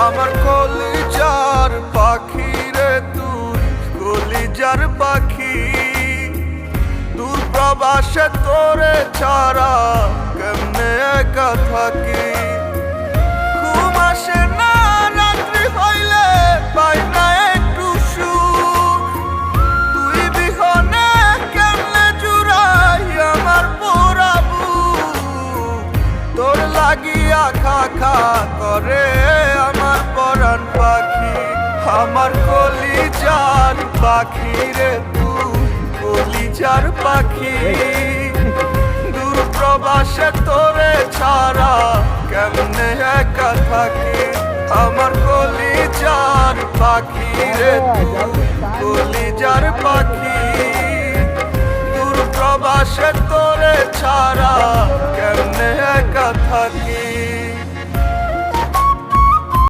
আমার কলিজার পাখি রে তুই কলিজার পাখি, দূর প্রবাসে তোরে ছাড়া কেমনে একা থাকি। ঘুম আসে না রাত্রি হইলে, পাই না একটু সুখ, তুই বিহনে কেমনে জুড়াই আমার পোড়া বুক। তোর লাগিয়া খা খা করে আমার পরাণ পাখি, আমার কলিজার পাখি রে তুই কলিজার পাখি, দূর প্রবাসে তোরে ছাড়া কেমনে একা থাকি। আমার কলিজার পাখি রে তুই কলিজার পাখি, দূর প্রবাসে তোরে ছাড়া কেমনে একা থাকি।